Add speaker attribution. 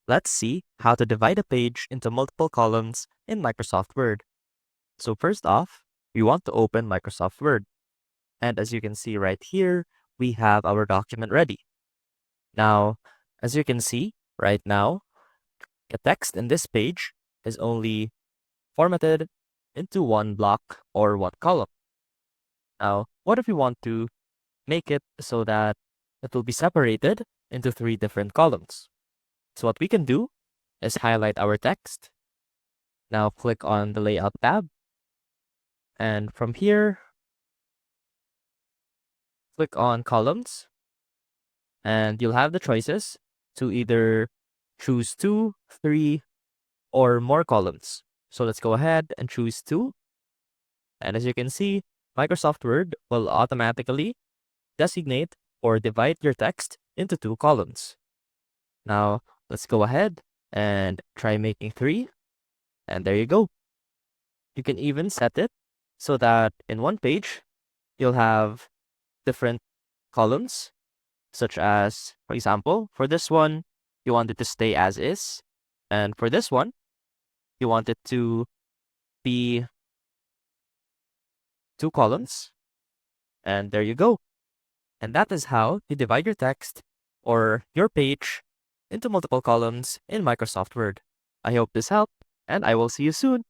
Speaker 1: Let's see how to divide a page into multiple columns in Microsoft Word. So first off, we want to open Microsoft Word. And as you can see right here, we have our document ready. Now, as you can see right now, the text in this page is only formatted into one block or one column. Now, what if we want to make it so that it will be separated into 3 different columns? So what we can do is highlight our text. Now click on the Layout tab. And from here, click on Columns. And you'll have the choices to either choose 2, 3, or more columns. So let's go ahead and choose 2. And as you can see, Microsoft Word will automatically designate or divide your text into 2 columns. Now, let's go ahead and try making 3. And there you go. You can even set it so that in one page, you'll have different columns, such as, for example, for this one, you want it to stay as is. And for this one, you want it to be 2 columns. And there you go. And that is how you divide your text or your page into multiple columns in Microsoft Word. I hope this helped, and I will see you soon.